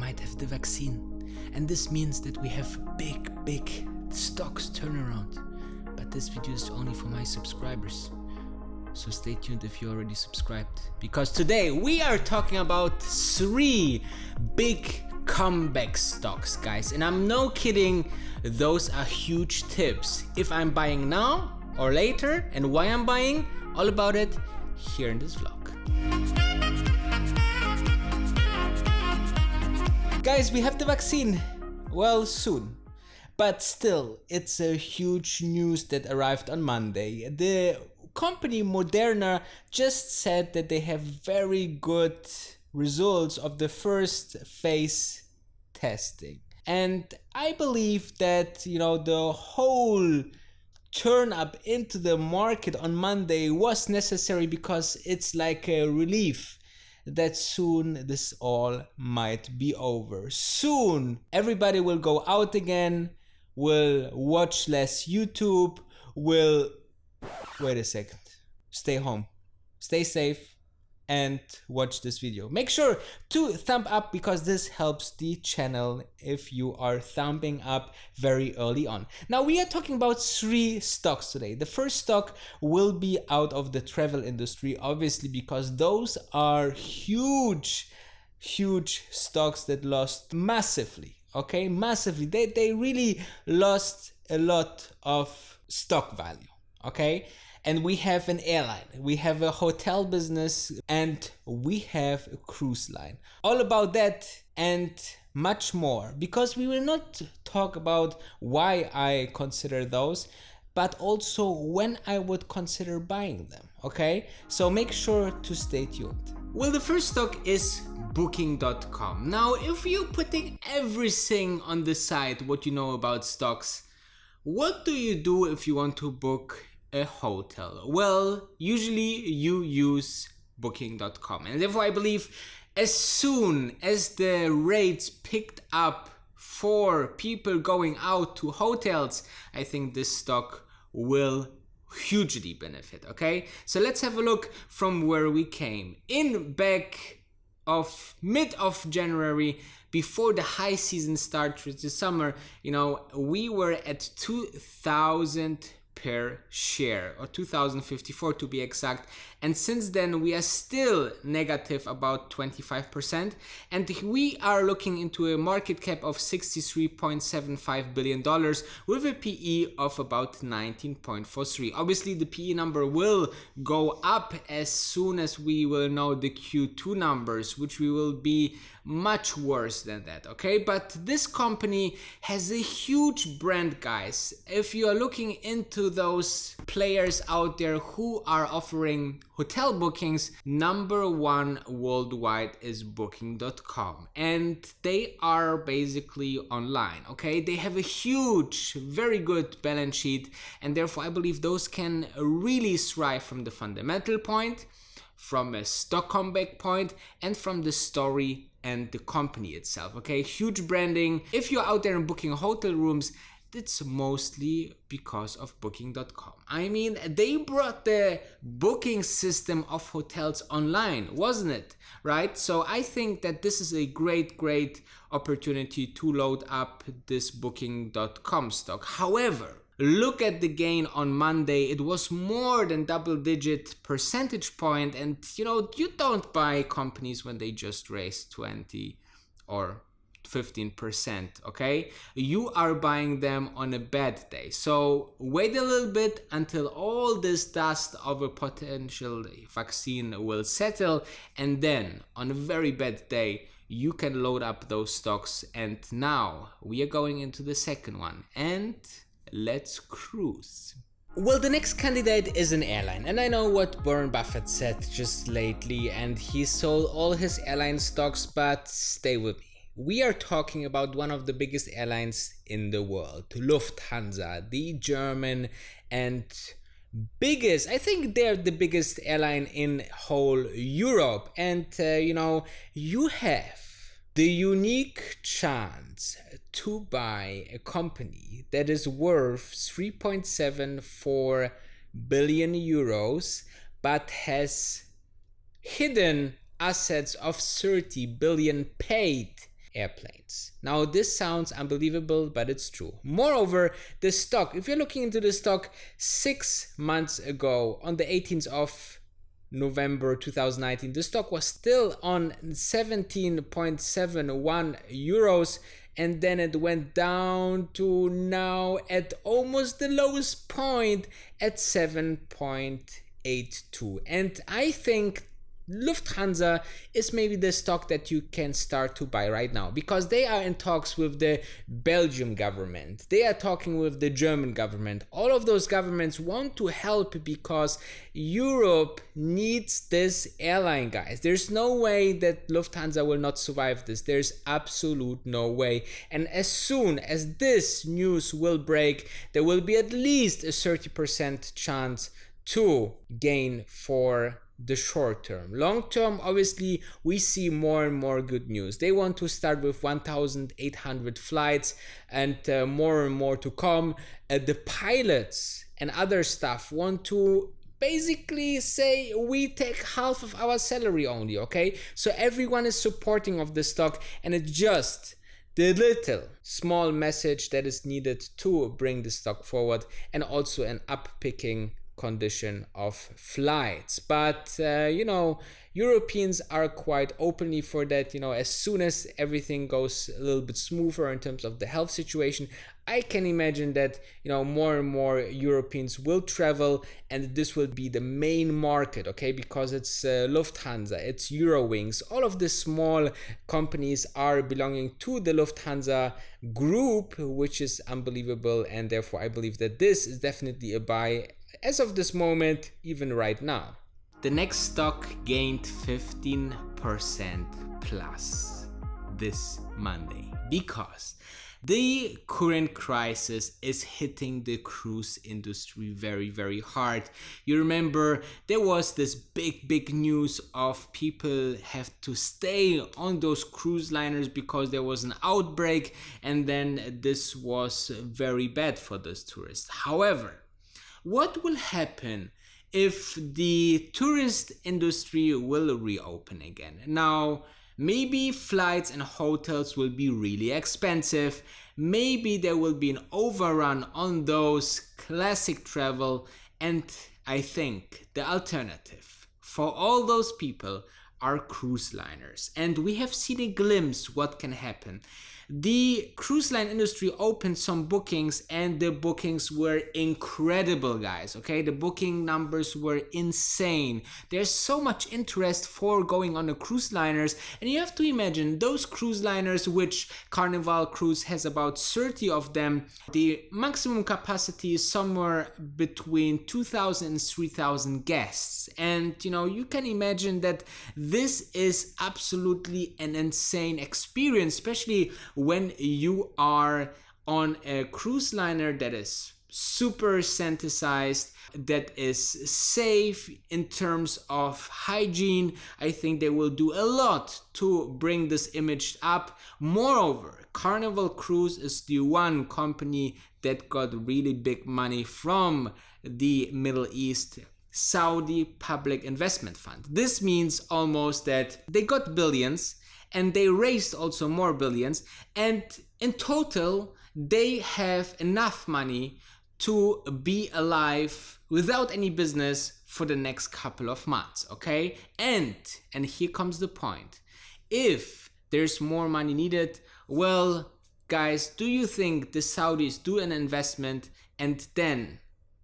might have the vaccine. And this means that we have big stocks turnaround. But this video is only for my subscribers. So stay tuned if you already subscribed. Because today we are talking about 3 big comeback stocks, guys. And I'm no kidding, those are huge tips. If I'm buying now or later and why I'm buying, all about it here in this vlog. Guys, we have the vaccine. Well, soon. But still, it's a huge news that arrived on Monday. The company Moderna just said that they have very good results of the first phase testing. And I believe that, the whole turn up into the market on Monday was necessary because it's like a relief that soon this all might be over. Soon everybody will go out again, will watch less YouTube, will, wait a second, stay home, stay safe, and watch this video. Make sure to thumb up because this helps the channel if you are thumbing up very early on. Now we are talking about 3 stocks today. The first stock will be out of the travel industry, obviously, because those are huge stocks that lost massively. Okay, massively. They really lost a lot of stock value. Okay. And we have an airline, we have a hotel business, and we have a cruise line. All about that and much more, because we will not talk about why I consider those, but also when I would consider buying them, okay? So make sure to stay tuned. Well, the first stock is Booking.com. Now, if you're putting everything on the side, what you know about stocks, what do you do if you want to book a hotel? Well, usually you use Booking.com, and therefore I believe as soon as the rates picked up for people going out to hotels, I think this stock will hugely benefit. Okay, so let's have a look from where we came in back of mid of January, before the high season starts with the summer. We were at 2,000 per share, or 2054 to be exact, and since then we are still negative about 25%, and we are looking into a market cap of $63.75 billion with a PE of about 19.43. Obviously the PE number will go up as soon as we will know the Q2 numbers, which will be much worse than that, okay? But this company has a huge brand, guys. If you are looking into those players out there who are offering hotel bookings, number 1 worldwide is Booking.com, and they are basically online, okay? They have a huge, very good balance sheet, and therefore I believe those can really thrive from the fundamental point, from a stock comeback point, and from the story and the company itself, okay? Huge branding. If you're out there and booking hotel rooms, it's mostly because of Booking.com. I mean, they brought the booking system of hotels online, wasn't it? Right? So I think that this is a great opportunity to load up this Booking.com stock. However, look at the gain on Monday. It was more than double-digit percentage point, and you don't buy companies when they just raised 20 or 15%, okay? You are buying them on a bad day. So wait a little bit until all this dust of a potential vaccine will settle, and then on a very bad day you can load up those stocks. And now we are going into the second one, and let's cruise. Well, the next candidate is an airline, and I know what Warren Buffett said just lately, and he sold all his airline stocks, but stay with me. We are talking about one of the biggest airlines in the world, Lufthansa, the German and biggest, I think they're the biggest airline in whole Europe. And you have the unique chance to buy a company that is worth 3.74 billion euros, but has hidden assets of 30 billion paid airplanes. Now this sounds unbelievable, but it's true. Moreover, the stock, if you're looking into the stock 6 months ago on the 18th of November 2019, the stock was still on 17.71 euros, and then it went down to now at almost the lowest point at 7.82. And I think Lufthansa is maybe the stock that you can start to buy right now, because they are in talks with the Belgian government. They are talking with the German government. All of those governments want to help because Europe needs this airline, guys. There's no way that Lufthansa will not survive this. There's absolute no way. And as soon as this news will break, there will be at least a 30% chance to gain for the short term. Long term, obviously, we see more and more good news. They want to start with 1,800 flights and more and more to come. The pilots and other staff want to basically say we take half of our salary only, okay? So everyone is supporting of the stock, and it's just the little small message that is needed to bring the stock forward, and also an up-picking condition of flights. But Europeans are quite openly for that. As soon as everything goes a little bit smoother in terms of the health situation, I can imagine that more and more Europeans will travel, and this will be the main market, okay? Because it's Lufthansa, it's Eurowings, all of the small companies are belonging to the Lufthansa group, which is unbelievable, and therefore I believe that this is definitely a buy as of this moment, even right now. The next stock gained 15% plus this Monday because the current crisis is hitting the cruise industry very, very hard. You remember there was this big news of people have to stay on those cruise liners because there was an outbreak, and then this was very bad for those tourists. However, what will happen if the tourist industry will reopen again? Now, maybe flights and hotels will be really expensive. Maybe there will be an overrun on those classic travel. And I think the alternative for all those people are cruise liners. And we have seen a glimpse what can happen. The cruise line industry opened some bookings, and the bookings were incredible, guys. Okay, the booking numbers were insane. There's so much interest for going on the cruise liners, and you have to imagine those cruise liners, which Carnival Cruise has about 30 of them. The maximum capacity is somewhere between 2,000 and 3,000 guests, and you can imagine that this is absolutely an insane experience, especially when you are on a cruise liner that is super sanitized, that is safe in terms of hygiene. I think they will do a lot to bring this image up. Moreover, Carnival Cruise is the one company that got really big money from the Middle East Saudi Public Investment Fund. This means almost that they got billions, and they raised also more billions, and in total they have enough money to be alive without any business for the next couple of months, okay? And here comes the point. If there's more money needed, well, guys, do you think the Saudis do an investment and then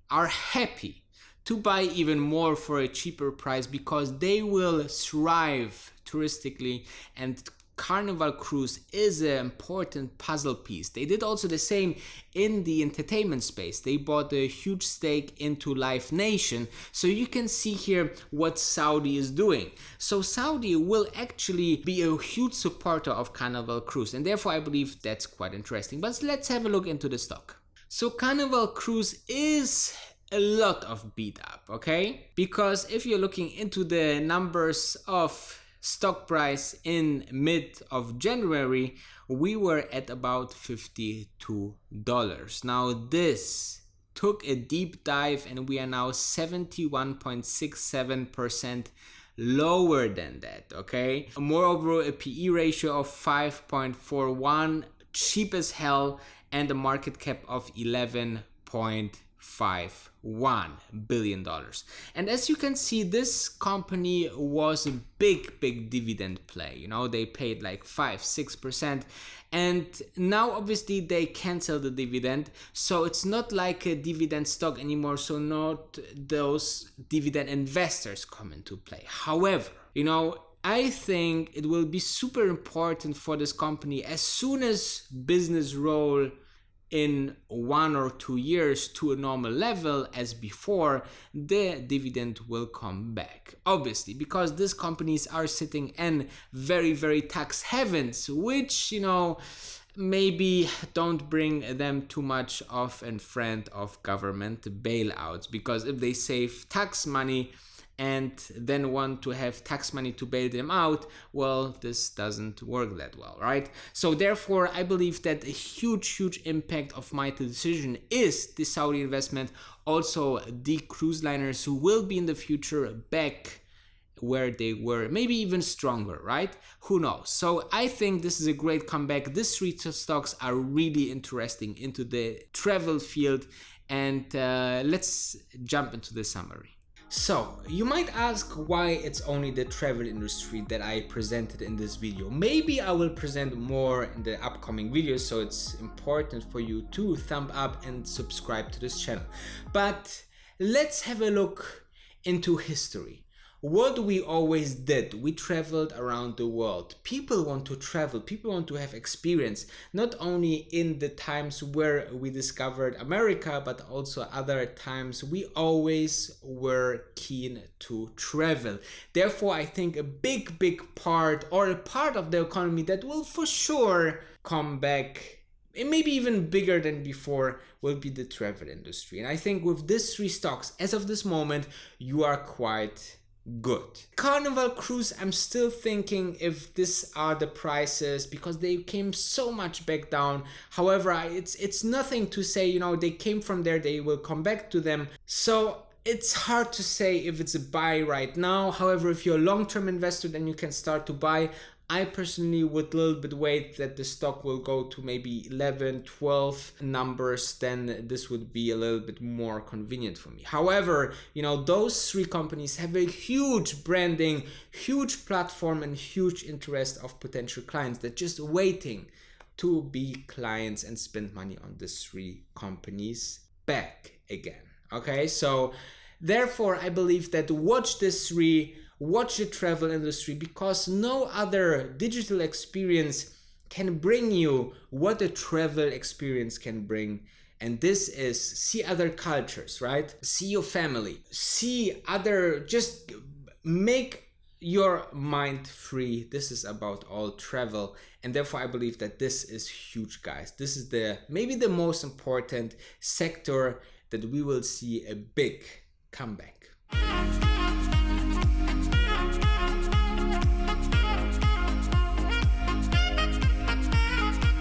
are happy to buy even more for a cheaper price, because they will thrive touristically, and Carnival Cruise is an important puzzle piece. They did also the same in the entertainment space. They bought a huge stake into Live Nation. So you can see here what Saudi is doing. So Saudi will actually be a huge supporter of Carnival Cruise, and therefore I believe that's quite interesting. But let's have a look into the stock. So Carnival Cruise is a lot of beat up, okay? Because if you're looking into the numbers of stock price in mid of January, we were at about $52. Now this took a deep dive, and we are now 71.67% lower than that, okay? Moreover, a PE ratio of 5.41, cheap as hell, and a market cap of $11.51 billion. And as you can see, this company was a big dividend play. You know, they paid like 5-6%, and now obviously they cancel the dividend, so it's not like a dividend stock anymore, so not those dividend investors come into play. However, you know, I think it will be super important for this company as soon as business roll in 1 or 2 years to a normal level as before, the dividend will come back. Obviously, because these companies are sitting in very tax havens, which, you know, maybe don't bring them too much of a friend of government bailouts, because if they save tax money and then want to have tax money to bail them out, well, this doesn't work that well, right? So therefore, I believe that a huge impact of my decision is the Saudi investment, also the cruise liners who will be in the future back where they were, maybe even stronger, right? Who knows? So I think this is a great comeback. These three stocks are really interesting into the travel field, and let's jump into the summary. So, you might ask why it's only the travel industry that I presented in this video. Maybe I will present more in the upcoming videos, so it's important for you to thumb up and subscribe to this channel. But let's have a look into history. What we always did, we traveled around the world. People want to travel, people want to have experience, not only in the times where we discovered America, but also other times we always were keen to travel. Therefore, I think a big part, or a part of the economy that will for sure come back, and maybe even bigger than before, will be the travel industry. And I think with these three stocks, as of this moment, you are quite good. Carnival Cruise, I'm still thinking if these are the prices, because they came so much back down. However, it's nothing to say, you know, they came from there, they will come back to them. So it's hard to say if it's a buy right now. However, if you're a long-term investor, then you can start to buy. I personally would a little bit wait that the stock will go to maybe 11, 12 numbers, then this would be a little bit more convenient for me. However, you know, those three companies have a huge branding, huge platform, and huge interest of potential clients that just waiting to be clients and spend money on these three companies back again. Okay, so therefore I believe that watch these three, watch the travel industry, because no other digital experience can bring you what a travel experience can bring. And this is see other cultures, right? See your family, see other, just make your mind free. This is about all travel. And therefore I believe that this is huge, guys. This is maybe the most important sector that we will see a big comeback.